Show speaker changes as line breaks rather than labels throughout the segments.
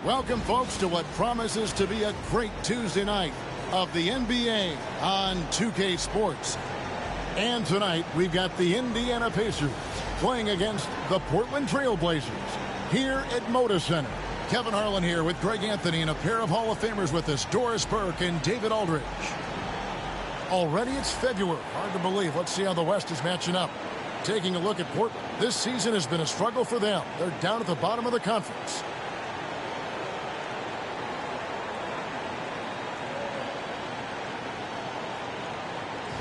Welcome, folks, to what promises to be a great Tuesday night of the NBA on 2K Sports. And tonight, we've got the Indiana Pacers playing against the Portland Trailblazers here at Moda Center. Kevin Harlan here with Greg Anthony and a pair of Hall of Famers with us, Doris Burke and David Aldridge. Already it's February. Hard to believe. Let's see how the West is matching up. Taking a look at Portland, this season has been a struggle for them. They're down at the bottom of the conference.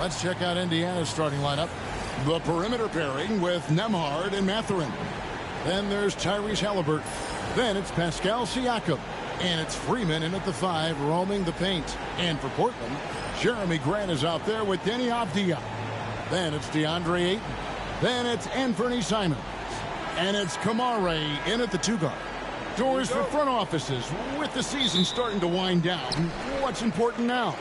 Let's check out Indiana's starting lineup. The perimeter pairing with Nembhard and Mathurin. Then there's Tyrese Halliburton. Then it's Pascal Siakam. And it's Freeman in at the 5, roaming the paint. And for Portland, Jeremy Grant is out there with Denny Avdia. Then it's DeAndre Ayton. Then it's Anthony Simons. And it's Kamare in at the 2 guard. Doors for front offices. With the season starting to wind down, what's important now?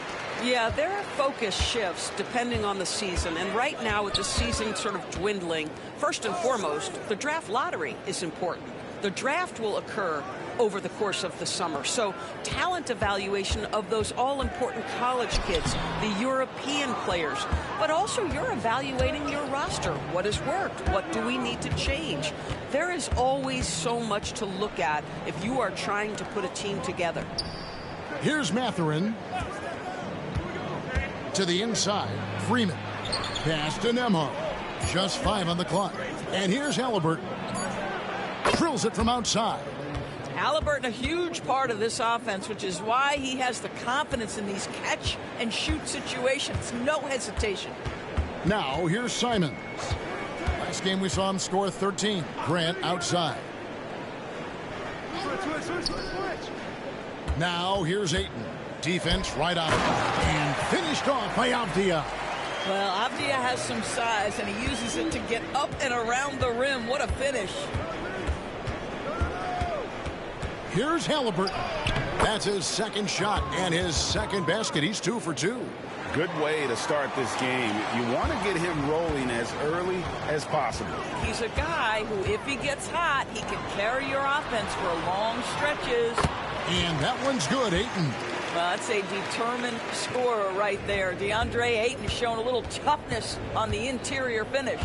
Yeah, there are focus shifts depending on the season. And right now, with the season sort of dwindling, first and foremost, the draft lottery is important. The draft will occur over the course of the summer. So talent evaluation of those all-important college kids, the European players, but also you're evaluating your roster. What has worked? What do we need to change? There is always so much to look at if you are trying to put a team together.
Here's Mathurin. To the inside, Freeman. Pass to Nembhard. Just 5 on the clock. And here's Halliburton. Drills it from outside.
Halliburton, a huge part of this offense, which is why he has the confidence in these catch-and-shoot situations. No hesitation.
Now, here's Simons. Last game we saw him score 13. Grant outside. Now, here's Ayton. Defense right out and finished off by Avdia.
Well, Avdia has some size, and he uses it to get up and around the rim. What a finish.
Here's Halliburton. That's his second shot and his second basket. He's 2 for 2.
Good way to start this game. You want to get him rolling as early as possible.
He's a guy who, if he gets hot, he can carry your offense for long stretches.
And that one's good, Ayton.
Well, that's a determined scorer right there. DeAndre Ayton showing a little toughness on the interior finish.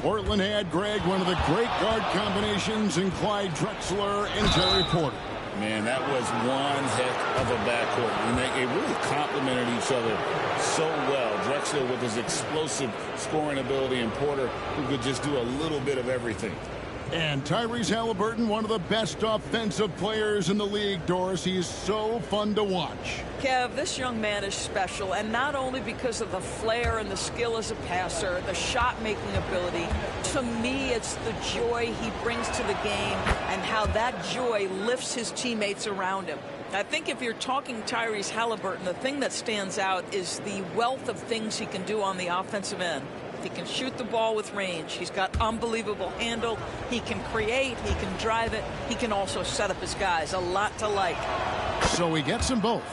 Portland had, Greg, one of the great guard combinations in Clyde Drexler and Terry Porter.
Man, that was one heck of a backcourt. And they really complemented each other so well. Drexler with his explosive scoring ability and Porter who could just do a little bit of everything.
And Tyrese Halliburton, one of the best offensive players in the league, Doris. He is so fun to watch.
Kev, this young man is special, and not only because of the flair and the skill as a passer, the shot-making ability. To me, it's the joy he brings to the game and how that joy lifts his teammates around him. I think if you're talking Tyrese Halliburton, the thing that stands out is the wealth of things he can do on the offensive end. He can shoot the ball with range. He's got unbelievable handle. He can create. He can drive it. He can also set up his guys. A lot to like.
So he gets them both.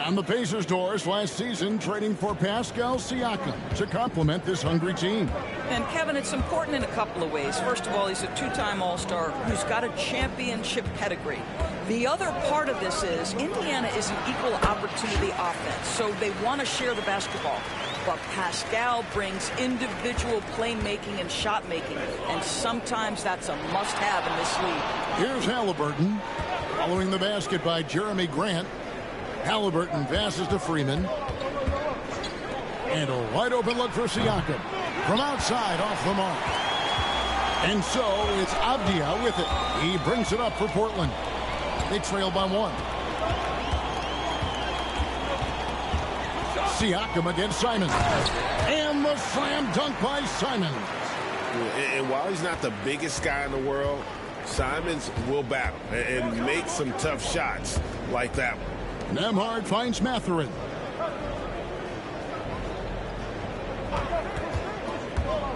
And the Pacers, Doris, last season trading for Pascal Siakam to complement this hungry team.
And, Kevin, it's important in a couple of ways. First of all, he's a 2-time All-Star who's got a championship pedigree. The other part of this is Indiana is an equal opportunity offense, so they want to share the basketball. But Pascal brings individual playmaking and shot making, and sometimes that's a must-have in this league.
Here's Halliburton, following the basket by Jeremy Grant. Halliburton passes to Freeman. And a wide open look for Siakam. From outside, off the mark. And so it's Avdia with it. He brings it up for Portland. They trail by 1. Siakam against Simons. And the slam dunk by Simons.
And while he's not the biggest guy in the world, Simons will battle and make some tough shots like that one.
Nembhard finds Mathurin.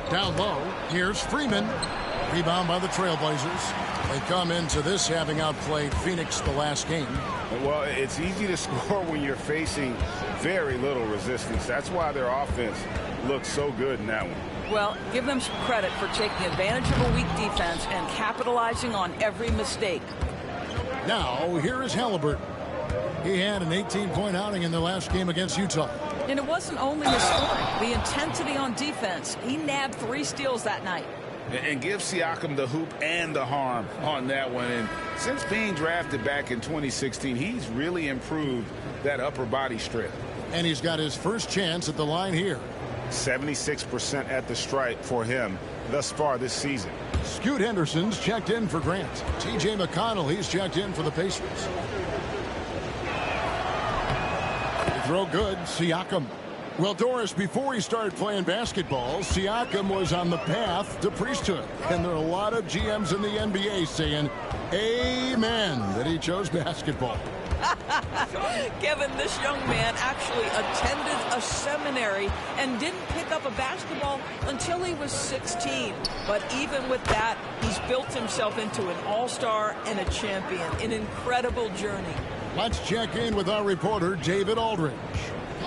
Down low, here's Freeman. Rebound by the Trailblazers. They come into this having outplayed Phoenix the last game.
Well, it's easy to score when you're facing very little resistance. That's why their offense looks so good in that one.
Well, give them some credit for taking advantage of a weak defense and capitalizing on every mistake.
Now, here is Halliburton. He had an 18-point outing in the last game against Utah.
And it wasn't only the scoring, the intensity on defense. He nabbed 3 steals that night.
And give Siakam the hoop and the harm on that one. And since being drafted back in 2016, he's really improved that upper body strength.
And he's got his first chance at the line here.
76% at the stripe for him thus far this season.
Scoot Henderson's checked in for Grant. T.J. McConnell, he's checked in for the Pacers. Throw good, Siakam. Well, Doris, before he started playing basketball, Siakam was on the path to priesthood. And there are a lot of GMs in the NBA saying, amen, that he chose basketball.
Kevin, this young man actually attended a seminary and didn't pick up a basketball until he was 16. But even with that, he's built himself into an all-star and a champion. An incredible journey.
Let's check in with our reporter, David Aldridge.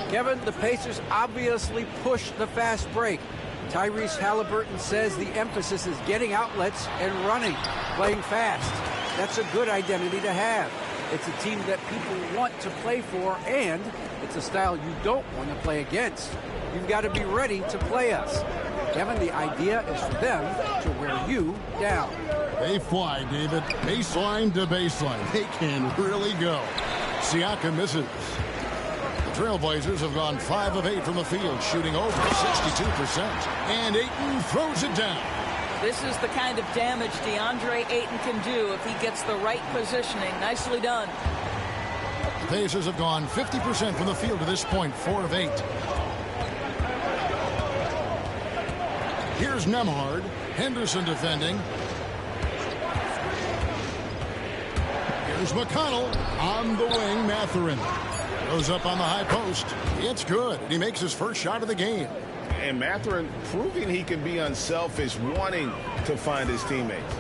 Kevin, the Pacers obviously pushed the fast break. Tyrese Halliburton says the emphasis is getting outlets and running, playing fast. That's a good identity to have. It's a team that people want to play for, and it's a style you don't want to play against. You've got to be ready to play us. Kevin, the idea is for them to wear you down.
They fly, David. Baseline to baseline. They can really go. Siakam misses. The Trailblazers have gone 5 of 8 from the field, shooting over 62%. And Ayton throws it down.
This is the kind of damage DeAndre Ayton can do if he gets the right positioning. Nicely done.
The Pacers have gone 50% from the field to this point, 4 of 8. Here's Nembhard. Henderson defending. Here's McConnell on the wing. Mathurin goes up on the high post. It's good. He makes his first shot of the game.
And Mathurin proving he can be unselfish, wanting to find his teammates.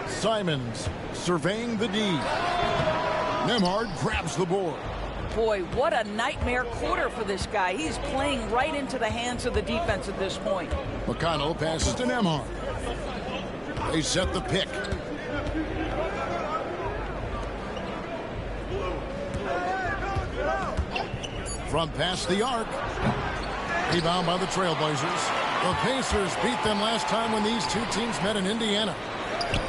Simons surveying the D. Nembhard grabs the board.
Boy, what a nightmare quarter for this guy. He's playing right into the hands of the defense at this point.
McConnell passes to Nembhard. They set the pick. From past the arc. Rebound by the Trailblazers. The Pacers beat them last time when these two teams met in Indiana.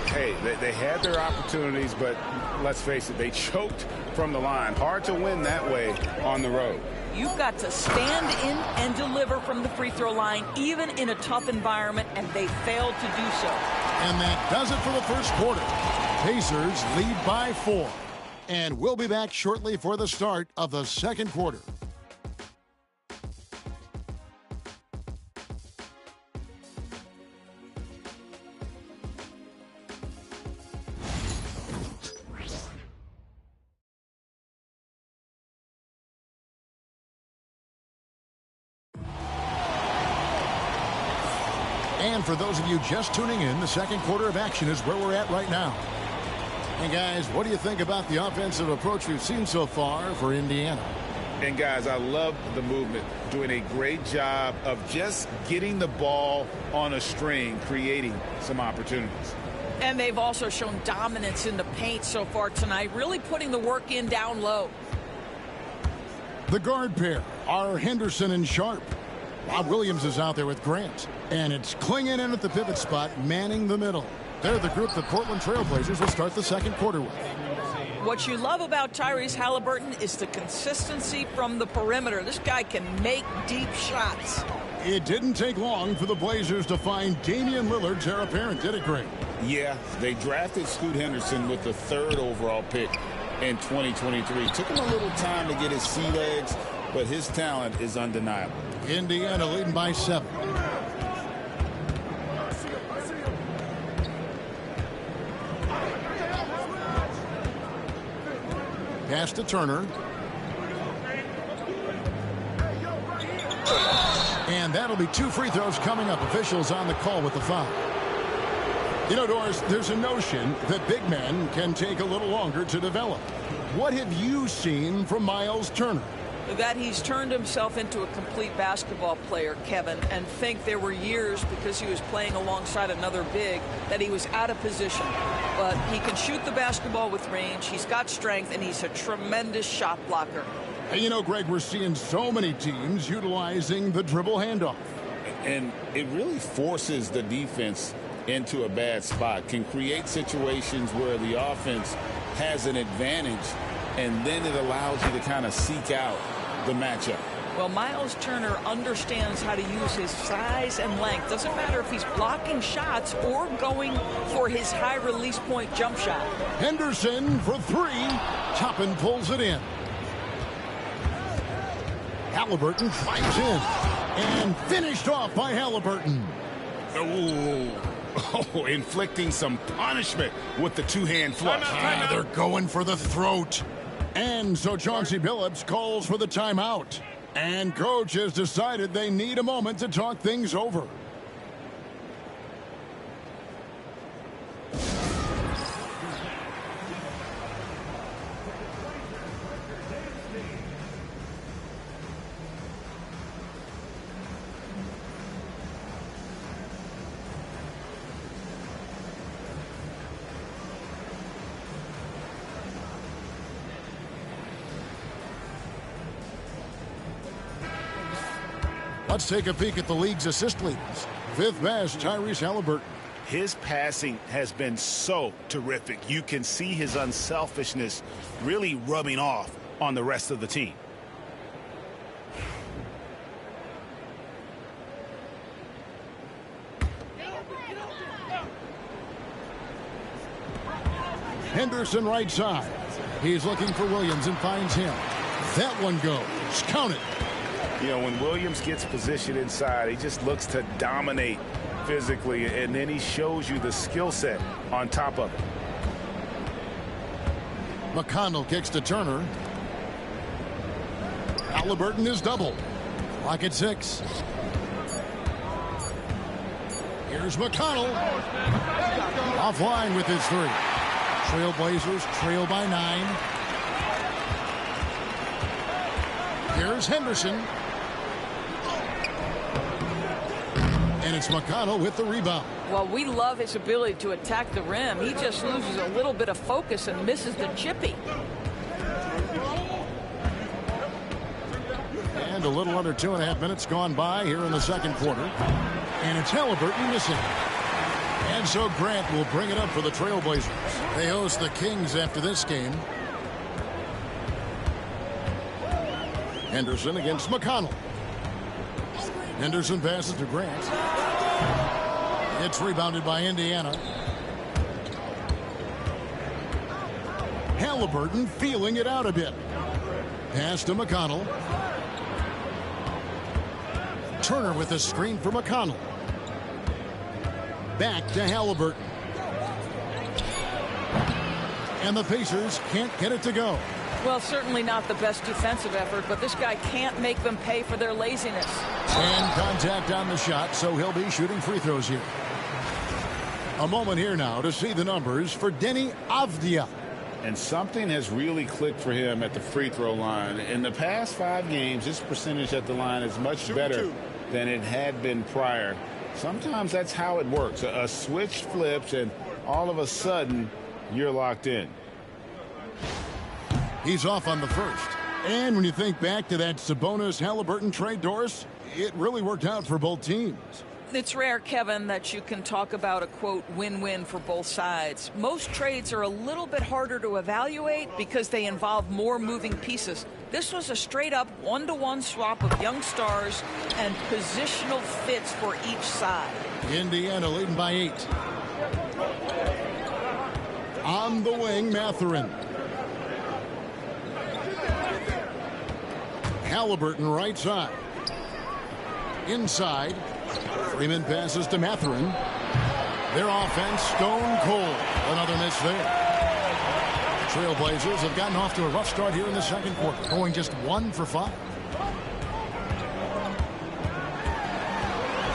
Hey, they had their opportunities, but let's face it, they choked from the line. Hard to win that way on the road.
You've got to stand in and deliver from the free throw line, even in a tough environment, and they failed to do so.
And that does it for the first quarter. Pacers lead by 4. And we'll be back shortly for the start of the second quarter. And for those of you just tuning in, the second quarter of action is where we're at right now. And guys, what do you think about the offensive approach we've seen so far for Indiana?
And guys, I love the movement, doing a great job of just getting the ball on a string, creating some opportunities.
And they've also shown dominance in the paint so far tonight, really putting the work in down low.
The guard pair are Henderson and Sharp. Rob Williams is out there with Grant. And it's Klingon in at the pivot spot, manning the middle. They're the group the Portland Trailblazers will start the second quarter with.
What you love about Tyrese Halliburton is the consistency from the perimeter. This guy can make deep shots.
It didn't take long for the Blazers to find Damian Lillard's heir apparent, did it, Greg?
Yeah, they drafted Scoot Henderson with the 3rd overall pick in 2023. Took him a little time to get his sea legs, but his talent is undeniable.
Indiana leading by 7. Pass to Turner. And that'll be 2 free throws coming up. Officials on the call with the foul. You know, Doris, there's a notion that big men can take a little longer to develop. What have you seen from Miles Turner?
That he's turned himself into a complete basketball player, Kevin, and think there were years because he was playing alongside another big that he was out of position. But he can shoot the basketball with range. He's got strength, and he's a tremendous shot blocker.
And you know, Greg, we're seeing so many teams utilizing the dribble handoff.
And it really forces the defense into a bad spot, can create situations where the offense has an advantage, and then it allows you to kind of seek out the matchup.
Well, Miles Turner understands how to use his size and length. Doesn't matter if he's blocking shots or going for his high release point jump shot.
Henderson for three. Toppin pulls it in. Halliburton finds in. And finished off by Halliburton.
Oh, inflicting some punishment with the two-hand flush.
They're going for the throat. And so Chauncey Billups calls for the timeout. And coach has decided they need a moment to talk things over. Let's take a peek at the league's assist leaders. Fifth best, Tyrese Halliburton.
His passing has been so terrific. You can see his unselfishness really rubbing off on the rest of the team.
Henderson right side. He's looking for Williams and finds him. That one goes. Count it.
You know, when Williams gets positioned inside, he just looks to dominate physically, and then he shows you the skill set on top of it.
McConnell kicks to Turner. Halliburton is doubled. Clock at 6. Here's McConnell. Offline with his 3. Trailblazers trail by 9. Here's Henderson. And it's McConnell with the rebound.
Well, we love his ability to attack the rim. He just loses a little bit of focus and misses the chippy.
And a little under 2.5 minutes gone by here in the second quarter. And it's Halliburton missing. And so Grant will bring it up for the Trailblazers. They host the Kings after this game. Henderson against McConnell. Henderson passes to Grant. It's rebounded by Indiana. Halliburton feeling it out a bit. Pass to McConnell. Turner with a screen for McConnell. Back to Halliburton. And the Pacers can't get it to go.
Well, certainly not the best defensive effort, but this guy can't make them pay for their laziness.
And contact on the shot, so he'll be shooting free throws here. A moment here now to see the numbers for Deni Avdija.
And something has really clicked for him at the free throw line. In the past 5 games, his percentage at the line is much better than it had been prior. Sometimes that's how it works. A switch flips, and all of a sudden, you're locked in.
He's off on the first. And when you think back to that Sabonis-Halliburton trade, Doris, it really worked out for both teams.
It's rare, Kevin, that you can talk about a, quote, win-win for both sides. Most trades are a little bit harder to evaluate because they involve more moving pieces. This was a straight-up one-to-one swap of young stars and positional fits for each side.
Indiana leading by 8. On the wing, Mathurin. Halliburton right side. Inside. Freeman passes to Mathurin. Their offense stone cold. Another miss there. The Trailblazers have gotten off to a rough start here in the second quarter, going just 1 for 5.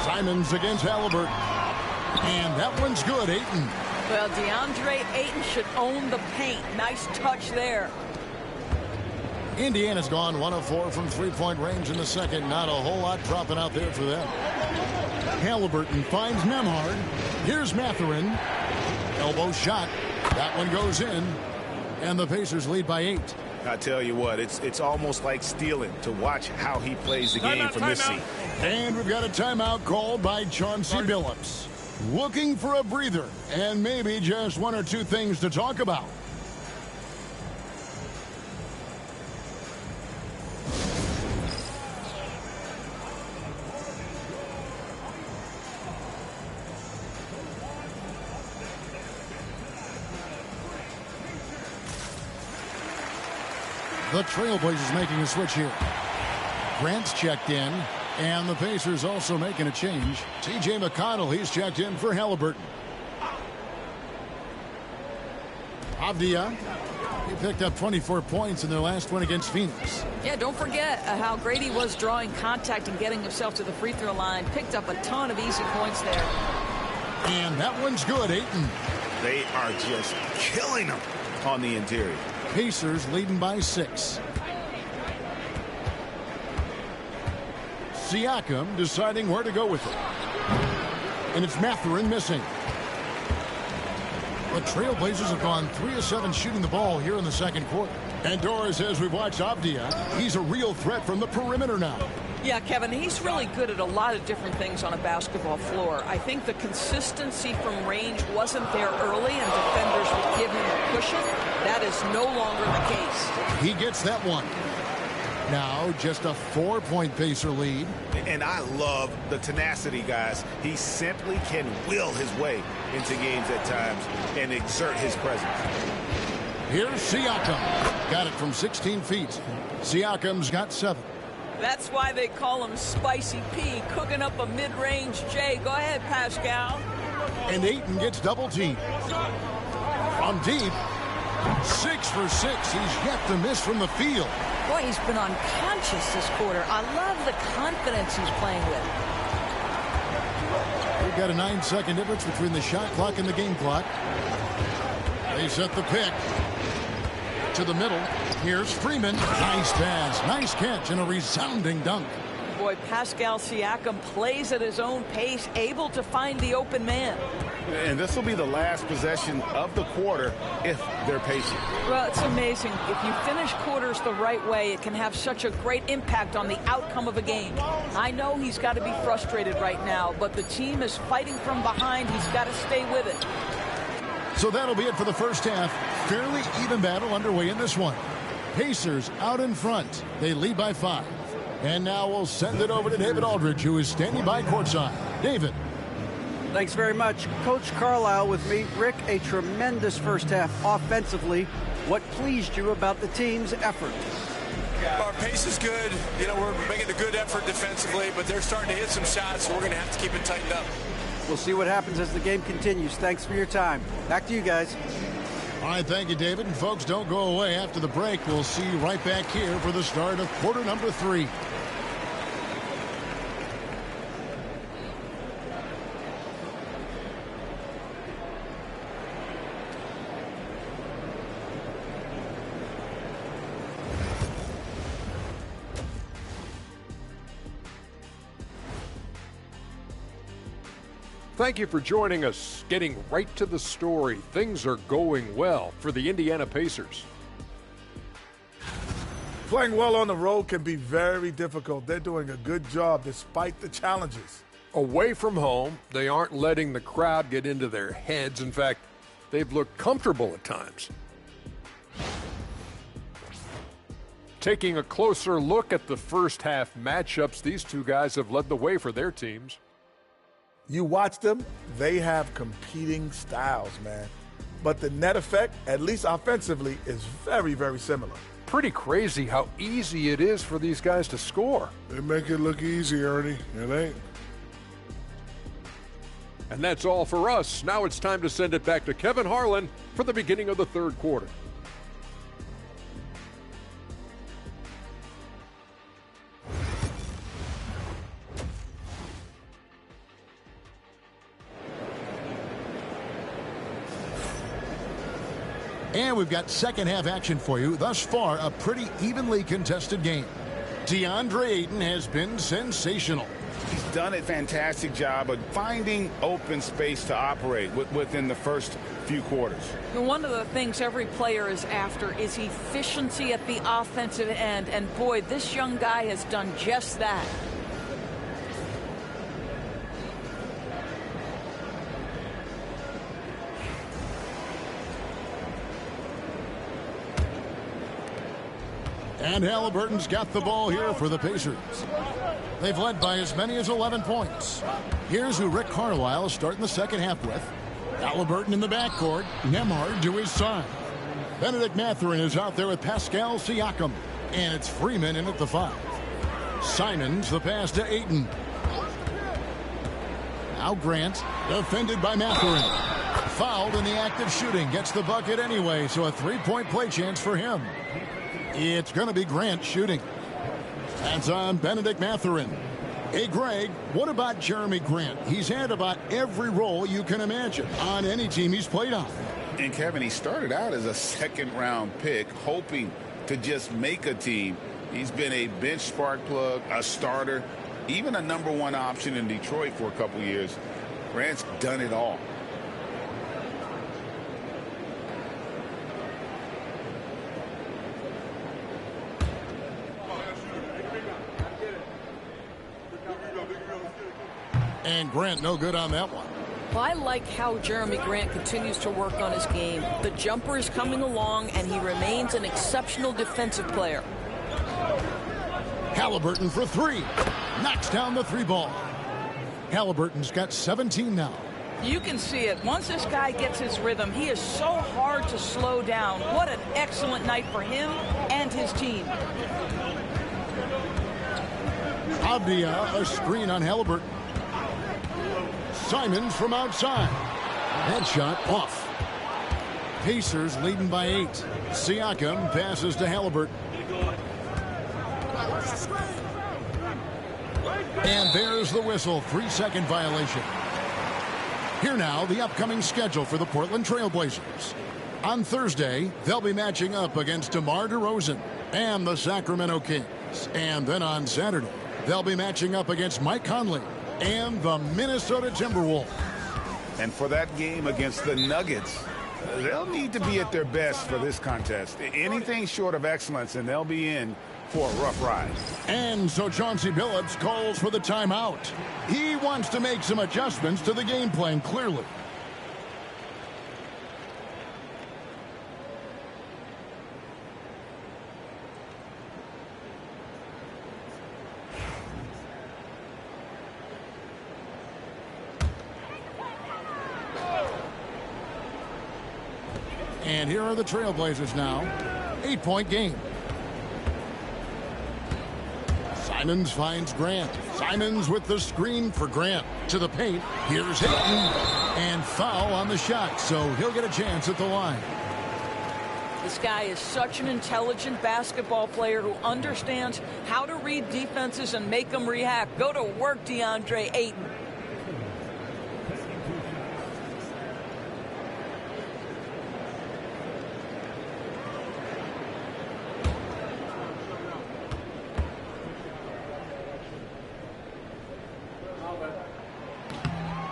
Simons against Halliburton. And that one's good, Ayton.
Well, DeAndre Ayton should own the paint. Nice touch there.
Indiana's gone 1 of 4 from three-point range in the second. Not a whole lot dropping out there for them. Halliburton finds Nembhard. Here's Mathurin. Elbow shot. That one goes in. And the Pacers lead by 8.
I tell you what, it's almost like stealing to watch how he plays the game from this seat.
And we've got a timeout called by Chauncey Billups. Looking for a breather and maybe just one or two things to talk about. The Trailblazers making a switch here. Grant's checked in, and the Pacers also making a change. T.J. McConnell, he's checked in for Halliburton. Avdia, he picked up 24 points in their last one against Phoenix.
Yeah, don't forget how great he was drawing contact and getting himself to the free throw line. Picked up a ton of easy points there.
And that one's good, Ayton.
They are just killing them on the interior.
Pacers leading by 6. Siakam deciding where to go with it. And it's Mathurin missing. The Trailblazers have gone 3 of 7 shooting the ball here in the second quarter. And Doris, as we watch Avdia, he's a real threat from the perimeter now.
Yeah, Kevin, he's really good at a lot of different things on a basketball floor. I think the consistency from range wasn't there early, and defenders would give him a cushion. That is no longer the case.
He gets that one. Now just a 4-point Pacer lead.
And I love the tenacity, guys. He simply can will his way into games at times and exert his presence.
Here's Siakam. Got it from 16 feet. Siakam's got 7.
That's why they call him Spicy P, cooking up a mid-range J. Go ahead, Pascal.
And Ayton gets double-teamed. From deep, 6 for 6. He's yet to miss from the field.
Boy, he's been unconscious this quarter. I love the confidence he's playing with.
We've got a 9-second difference between the shot clock and the game clock. They set the pick to the middle. Here's Freeman. Nice pass, nice catch, and a resounding dunk.
Boy, Pascal Siakam plays at his own pace, able to find the open man.
And this will be the last possession of the quarter if they're patient.
Well, it's amazing. If you finish quarters the right way, it can have such a great impact on the outcome of a game. I know he's got to be frustrated right now, but the team is fighting from behind. He's got to stay with it.
So that'll be it for the first half. Fairly even battle underway in this one. Pacers out in front. They lead by 5. And now we'll send it over to David Aldridge, who is standing by courtside. David.
Thanks very much. Coach Carlisle with me. Rick, a tremendous first half offensively. What pleased you about the team's effort?
Our pace is good. You know, we're making a good effort defensively, but they're starting to hit some shots, so we're going to have to keep it tightened up.
We'll see what happens as the game continues. Thanks for your time. Back to you guys.
All right, thank you, David. And folks, don't go away. After the break, we'll see you right back here for the start of quarter number 3.
Thank you for joining us. Getting right to the story. Things are going well for the Indiana Pacers.
Playing well on the road can be very difficult. They're doing a good job despite the challenges.
Away from home, they aren't letting the crowd get into their heads. In fact, they've looked comfortable at times. Taking a closer look at the first half matchups, these two guys have led the way for their teams.
You watch them, they have competing styles, man. But the net effect, at least offensively, is very, very similar.
Pretty crazy how easy it is for these guys to score.
They make it look easy, Ernie. It ain't.
And that's all for us. Now it's time to send it back to Kevin Harlan for the beginning of the third quarter.
And we've got second half action for you. Thus far, a pretty evenly contested game. DeAndre Ayton has been sensational.
He's done a fantastic job of finding open space to operate within the first few quarters.
One of the things every player is after is efficiency at the offensive end. And boy, this young guy has done just that.
And Halliburton's got the ball here for the Pacers. They've led by as many as 11 points. Here's who Rick Carlisle is starting the second half with. Halliburton in the backcourt. Nembhard to his side. Benedict Mathurin is out there with Pascal Siakam. And it's Freeman in at the 5. Simons the pass to Ayton. Now Grant, defended by Mathurin. Fouled in the act of shooting. Gets the bucket anyway, so a three-point play chance for him. It's going to be Grant shooting. That's on Benedict Mathurin. Hey, Greg, what about Jeremy Grant? He's had about every role you can imagine on any team he's played on.
And, Kevin, he started out as a second-round pick, hoping to just make a team. He's been a bench spark plug, a starter, even a number one option in Detroit for a couple years. Grant's done it all.
And Grant no good on that one.
Well, I like how Jeremy Grant continues to work on his game. The jumper is coming along, and he remains an exceptional defensive player.
Halliburton for 3. Knocks down the 3 ball. Halliburton's got 17 now.
You can see it. Once this guy gets his rhythm, he is so hard to slow down. What an excellent night for him and his team.
Avdia, a screen on Halliburton. Simons from outside. That shot off. Pacers leading by 8. Siakam passes to Halliburton. And there's the whistle. 3-second violation. Here now, the upcoming schedule for the Portland Trailblazers. On Thursday, they'll be matching up against DeMar DeRozan and the Sacramento Kings. And then on Saturday, they'll be matching up against Mike Conley and the Minnesota Timberwolves.
And for that game against the Nuggets, they'll need to be at their best for this contest. Anything short of excellence, and they'll be in for a rough ride.
And so Chauncey Billups calls for the timeout. He wants to make some adjustments to the game plan, clearly. And here are the Trailblazers now. 8-point game. Simons finds Grant. Simons with the screen for Grant. To the paint. Here's Ayton. And foul on the shot, so he'll get a chance at the line.
This guy is such an intelligent basketball player who understands how to read defenses and make them react. Go to work, DeAndre Ayton.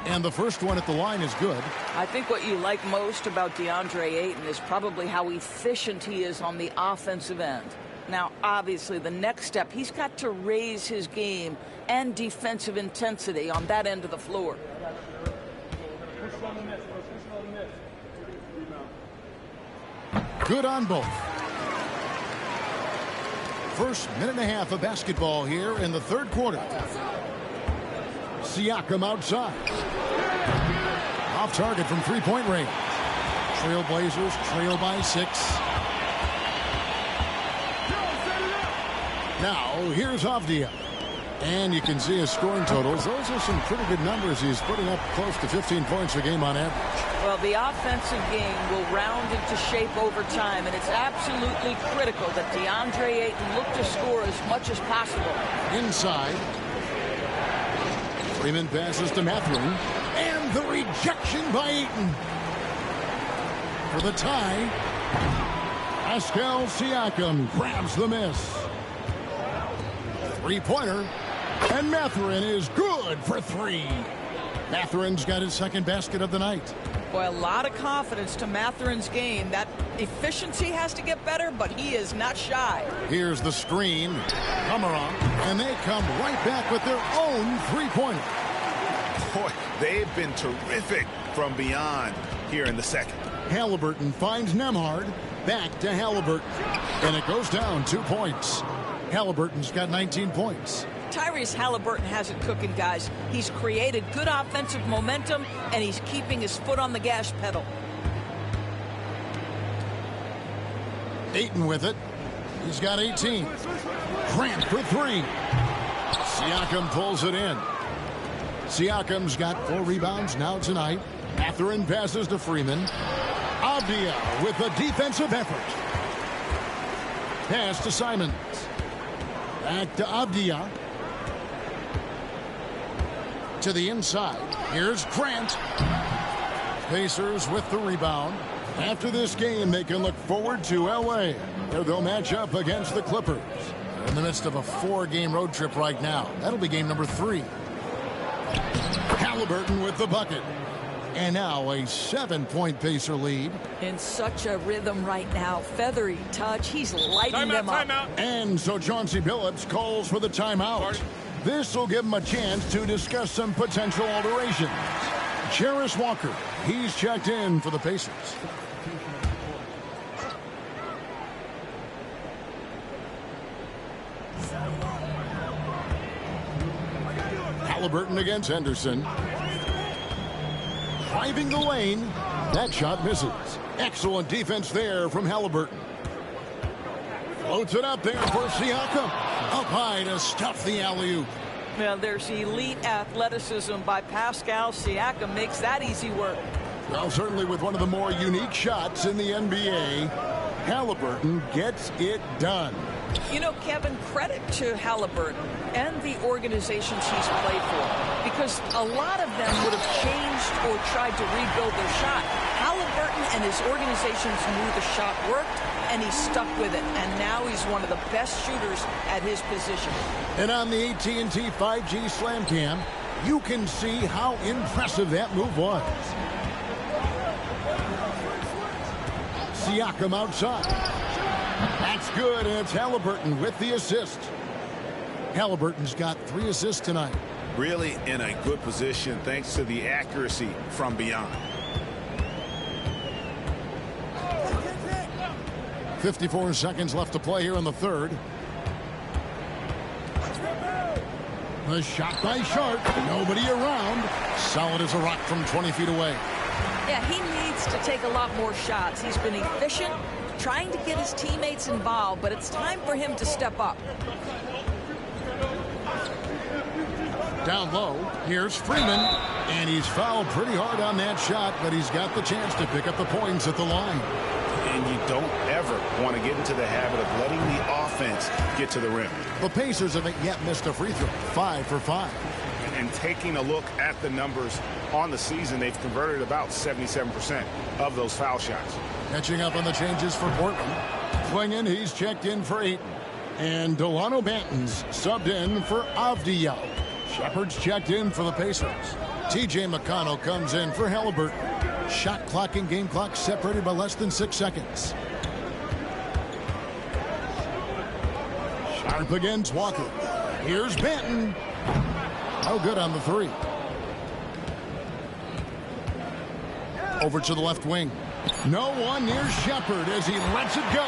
And the first one at the line is good.
I think what you like most about DeAndre Ayton is probably how efficient he is on the offensive end. Now, obviously, the next step, he's got to raise his game and defensive intensity on that end of the floor.
Good on both. First minute and a half of basketball here in the third quarter. Siakam outside. Off target from three-point range. Trailblazers trail by 6. Now, here's Avdia. And you can see his scoring totals. Those are some pretty good numbers. He's putting up close to 15 points a game on average.
Well, the offensive game will round into shape over time, and it's absolutely critical that DeAndre Ayton look to score as much as possible.
Inside. Freeman passes to Mathurin. And the rejection by Ayton. For the tie, Pascal Siakam grabs the miss. Three-pointer. And Mathurin is good for three. Mathurin's got his second basket of the night.
Boy, a lot of confidence to Mathurin's game. That efficiency has to get better, but he is not shy.
Here's the screen. Cameron. And they come right back with their own three-pointer.
Boy, they've been terrific from beyond here in the second.
Halliburton finds Nembhard. Back to Halliburton. And it goes down 2 points. Halliburton's got 19 points.
Tyrese Halliburton has it cooking, guys. He's created good offensive momentum, and he's keeping his foot on the gas pedal.
Ayton with it. He's got 18. Grant for three. Siakam pulls it in. Siakam's got 4 rebounds now tonight. Mathurin passes to Freeman. Avdia with a defensive effort. Pass to Simons. Back to Avdia. To the inside. Here's Grant. Pacers with the rebound. After this game, they can look forward to L.A., where they'll match up against the Clippers. They're in the midst of a 4-game road trip right now. That'll be game number 3. Halliburton with the bucket. And now a 7-point Pacer lead.
In such a rhythm right now. Feathery touch. He's lighting them up.
Timeout. And so Chauncey Billups calls for the timeout. This will give him a chance to discuss some potential alterations. Jarris Walker, he's checked in for the Pacers. Halliburton against Henderson. Driving the lane. That shot misses. Excellent defense there from Halliburton. Floats it up there for Siakam. Up high to stuff the alley-oop.
Now there's elite athleticism by Pascal Siakam. Makes that easy work.
Well, certainly with one of the more unique shots in the NBA, Halliburton gets it done.
You know, Kevin, credit to Halliburton and the organizations he's played for, because a lot of them would have changed or tried to rebuild their shot. Halliburton and his organizations knew the shot worked, and he stuck with it. And now he's one of the best shooters at his position.
And on the AT&T 5G Slam Cam, you can see how impressive that move was. Siakam outside. That's good, and it's Halliburton with the assist. Halliburton's got 3 assists tonight.
Really in a good position thanks to the accuracy from beyond.
54 seconds left to play here in the third. The shot by Sharp. Nobody around. Solid as a rock from 20 feet away.
Yeah, he needs to take a lot more shots. He's been efficient, trying to get his teammates involved, but it's time for him to step up.
Down low, here's Freeman, and he's fouled pretty hard on that shot, but he's got the chance to pick up the points at the line.
And you don't ever want to get into the habit of letting the offense get to the rim.
The Pacers haven't yet missed a free throw, 5 for 5.
And taking a look at the numbers on the season, they've converted about 77% of those foul shots.
Catching up on the changes for Portland. Klingon, he's checked in for Ayton. And Delano Banton's subbed in for Avdia. Shepard's checked in for the Pacers. TJ McConnell comes in for Halliburton. Shot clock and game clock separated by less than 6 seconds. Sharp against Walker. Here's Banton. No good on the 3. Over to the left wing. No one near Shepard as he lets it go.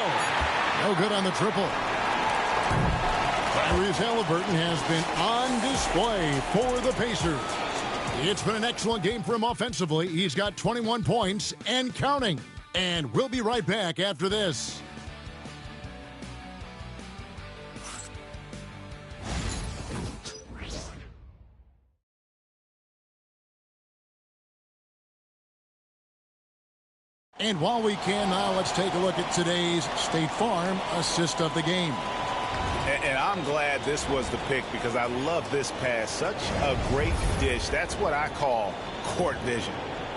No good on the triple. Tyrese Halliburton has been on display for the Pacers. It's been an excellent game for him offensively. He's got 21 points and counting. And we'll be right back after this. And while we can now, let's take a look at today's State Farm assist of the game.
And I'm glad this was the pick because I love this pass. Such a great dish. That's what I call court vision.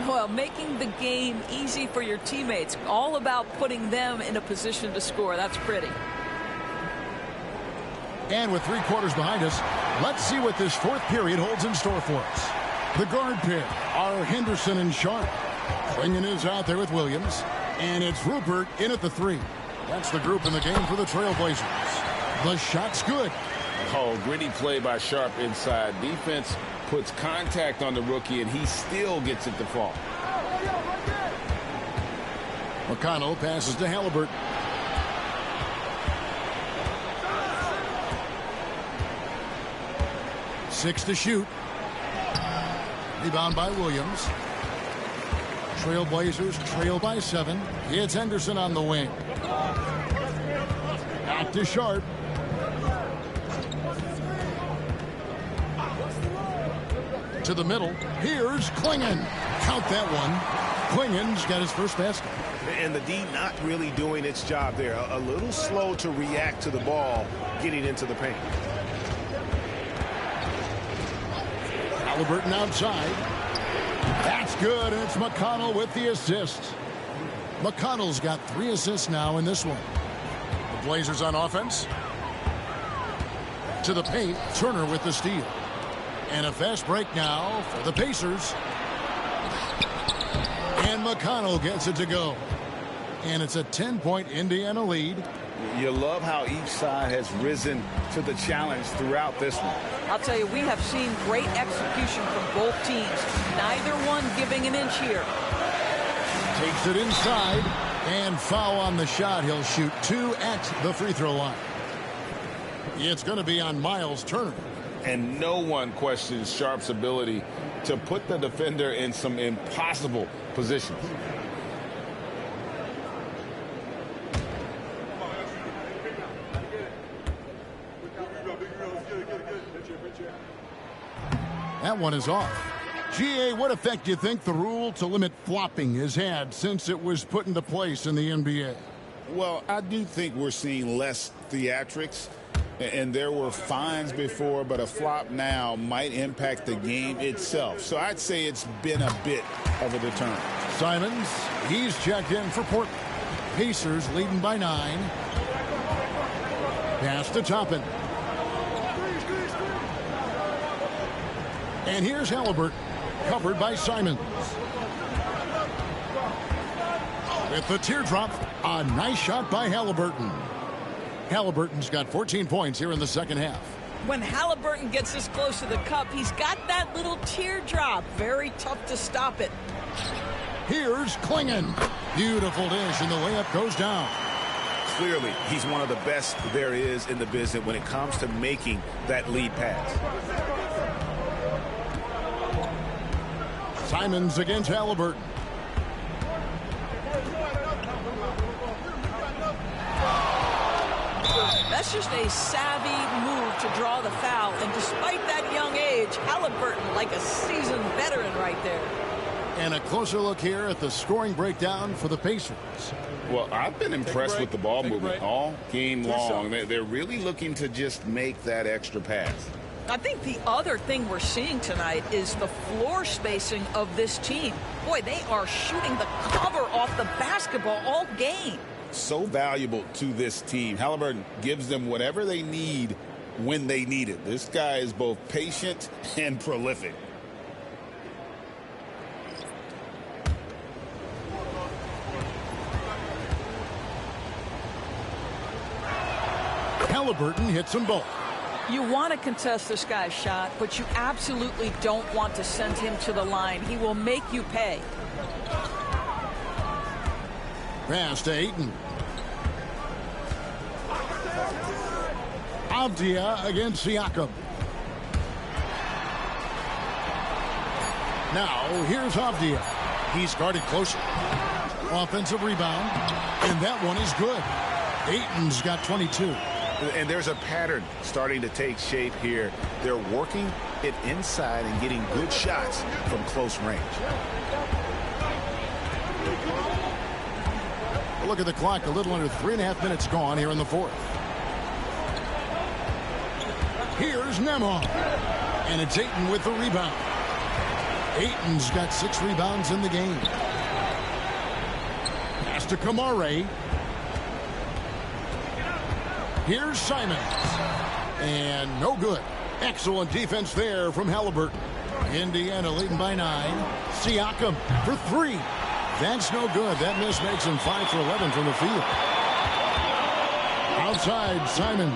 Well, making the game easy for your teammates. All about putting them in a position to score. That's pretty.
And with 3 quarters behind us, let's see what this 4th period holds in store for us. The guard pair are Henderson and Sharp. Swinging is out there with Williams. And it's Rupert in at the 3. That's the group in the game for the Trailblazers. The shot's good.
Oh, gritty play by Sharp inside. Defense puts contact on the rookie, and he still gets it to fall.
McConnell passes to Halliburton. Six to shoot. Rebound by Williams. Trailblazers trail by 7. It's Henderson on the wing. Back to Sharp. To the middle. Here's Klingon. Count that one. Klingon's got his first basket.
And the D not really doing its job there. A little slow to react to the ball getting into the paint.
Halliburton outside. That's good, and it's McConnell with the assist. McConnell's got 3 assists now in this one. The Blazers on offense. To the paint, Turner with the steal. And a fast break now for the Pacers. And McConnell gets it to go. And it's a 10-point Indiana lead.
You love how each side has risen to the challenge throughout this one.
I'll tell you, we have seen great execution from both teams. Neither one giving an inch here.
Takes it inside. And foul on the shot. He'll shoot 2 at the free throw line. It's going to be on Miles Turner.
And no one questions Sharp's ability to put the defender in some impossible positions.
That one is off. GA, what effect do you think the rule to limit flopping has had since it was put into place in the NBA?
Well, I do think we're seeing less theatrics. And there were fines before, but a flop now might impact the game itself. So I'd say it's been a bit of a deterrent.
Simons, he's checked in for Portland. Pacers leading by 9. Pass to Toppin. And here's Halliburton, covered by Simons. With the teardrop, a nice shot by Halliburton. Halliburton's got 14 points here in the second half.
When Halliburton gets this close to the cup, he's got that little teardrop. Very tough to stop it.
Here's Klingon. Beautiful dish, and the layup goes down.
Clearly, he's one of the best there is in the business when it comes to making that lead pass.
Simons against Halliburton.
That's just a savvy move to draw the foul. And despite that young age, Halliburton like a seasoned veteran right there.
And a closer look here at the scoring breakdown for the Pacers.
Well, I've been impressed with the ball movement all game long. They're really looking to just make that extra pass.
I think the other thing we're seeing tonight is the floor spacing of this team. Boy, they are shooting the cover off the basketball all game.
So valuable to this team. Halliburton gives them whatever they need when they need it. This guy is both patient and prolific.
Halliburton hits them both.
You want to contest this guy's shot, but you absolutely don't want to send him to the line. He will make you pay.
Pass to Ayton. Avdia against Siakam. Now, here's Avdia. He's guarded closer. Offensive rebound. And that one is good. Ayton's got 22.
And there's a pattern starting to take shape here. They're working it inside and getting good shots from close range.
Look at the clock. A little under 3.5 minutes gone here in the fourth. Here's Nembhard. And it's Ayton with the rebound. Ayton's got 6 rebounds in the game. Pass to Kamare. Here's Simons. And no good. Excellent defense there from Halliburton. Indiana leading by 9. Siakam for 3. That's no good. That miss makes him 5 for 11 from the field. Outside, Simons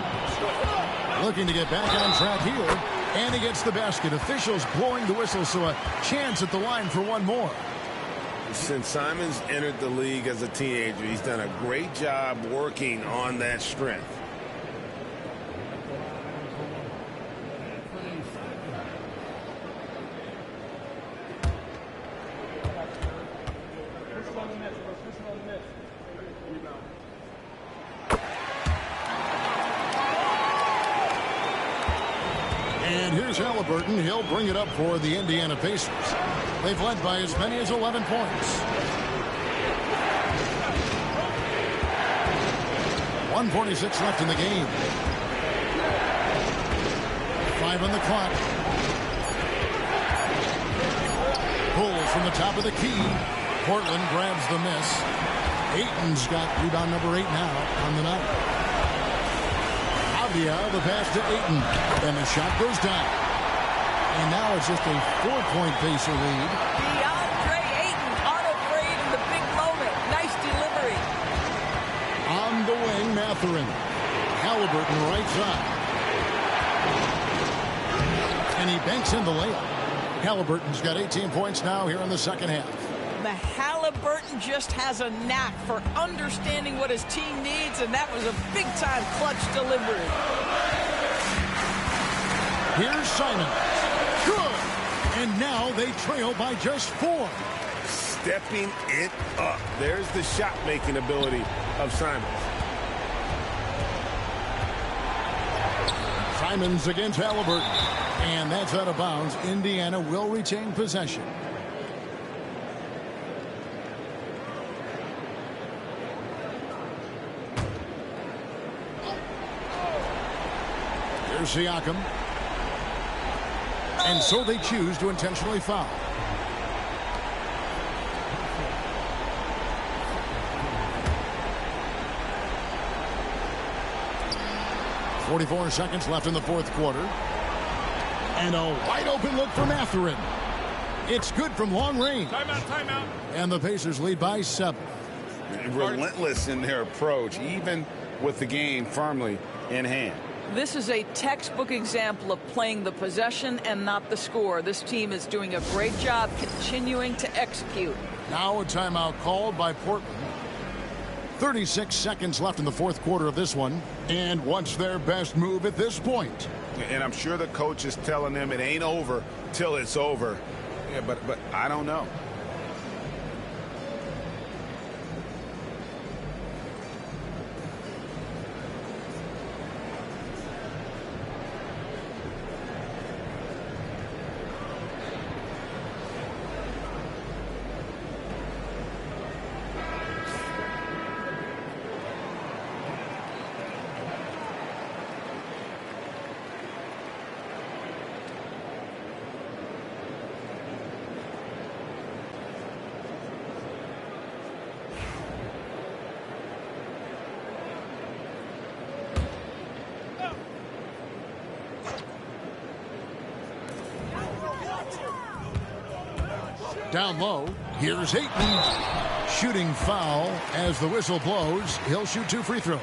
looking to get back on track here. And he gets the basket. Officials blowing the whistle, so a chance at the line for one more.
Since Simons entered the league as a teenager, he's done a great job working on that strength.
Halliburton, he'll bring it up for the Indiana Pacers. They've led by as many as 11 points. 1:46 left in the game. 5 on the clock. Pulls from the top of the key. Portland grabs the miss. Ayton's got rebound number 8 now on the night. The pass to Ayton, and the shot goes down. And now it's just a 4-point Pacer lead.
DeAndre Ayton unafraid in the big moment. Nice delivery.
On the wing, Mathurin. Halliburton right side. And he banks in the layup. Halliburton's got 18 points now here in the second half.
Halliburton just has a knack for understanding what his team needs, and that was a big-time clutch delivery.
Here's Simons. Good. And now they trail by just 4.
Stepping it up. There's the shot-making ability of Simons.
Simons against Halliburton. And that's out of bounds. Indiana will retain possession. Here's Siakam. And so they choose to intentionally foul. .44 seconds left in the fourth quarter. And a wide open look for Mathurin. It's good from long range.
Timeout, timeout.
And the Pacers lead by 7.
Relentless in their approach, even with the game firmly in hand.
This is a textbook example of playing the possession and not the score. This team is doing a great job continuing to execute.
Now a timeout called by Portland. 36 seconds left in the fourth quarter of this one. And what's their best move at this point?
And I'm sure the coach is telling them it ain't over till it's over. Yeah, but I don't know.
Down low, here's Ayton. Shooting foul as the whistle blows. He'll shoot 2 free throws.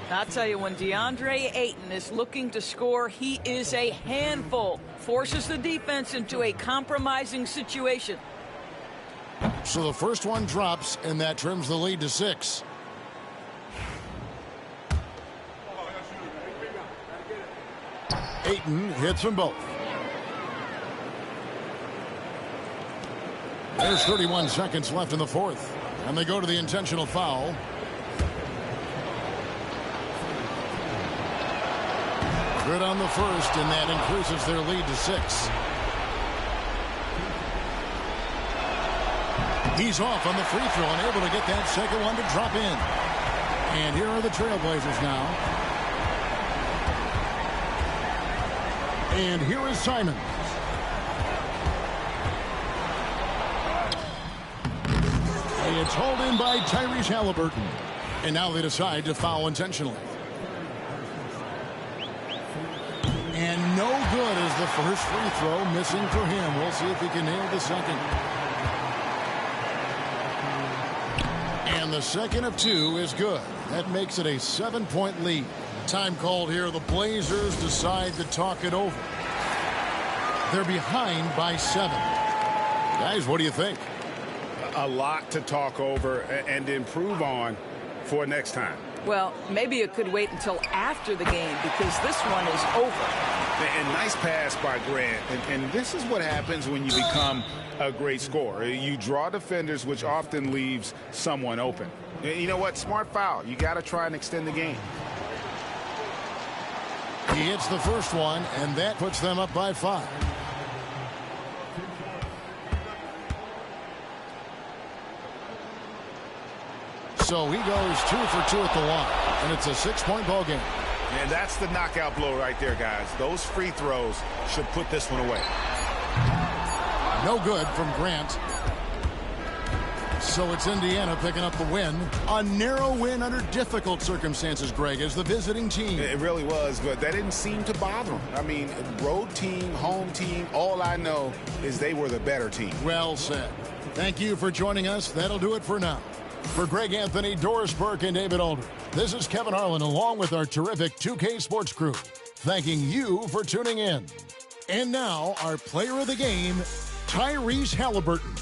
I'll tell you, when DeAndre Ayton is looking to score, he is a handful. Forces the defense into a compromising situation.
So the first one drops, and that trims the lead to 6. Ayton hits them both. There's 31 seconds left in the fourth. And they go to the intentional foul. Good on the first, and that increases their lead to 6. He's off on the free throw and able to get that second one to drop in. And here are the Trailblazers now. And here is Simons. It's hauled in by Tyrese Halliburton. And now they decide to foul intentionally. And no good as the first free throw missing for him. We'll see if he can nail the second. And the second of two is good. That makes it a 7-point lead. Time called here. The Blazers decide to talk it over. They're behind by 7. Guys, what do you think?
A lot to talk over and improve on for next time.
Well, maybe it could wait until after the game because this one is over.
And nice pass by Grant. And this is what happens when you become a great scorer. You draw defenders, which often leaves someone open. You know what? Smart foul. You got to try and extend the game.
He hits the first one, and that puts them up by 5. So he goes 2 for 2 at the line, and it's a 6-point ball game.
And that's the knockout blow right there, guys. Those free throws should put this one away.
No good from Grant. So it's Indiana picking up the win. A narrow win under difficult circumstances, Greg, as the visiting team.
It really was, but that didn't seem to bother them. I mean, road team, home team, all I know is they were the better team.
Well said. Thank you for joining us. That'll do it for now. For Greg Anthony, Doris Burke, and David Aldridge, this is Kevin Harlan along with our terrific 2K Sports crew, thanking you for tuning in. And now, our player of the game, Tyrese Halliburton.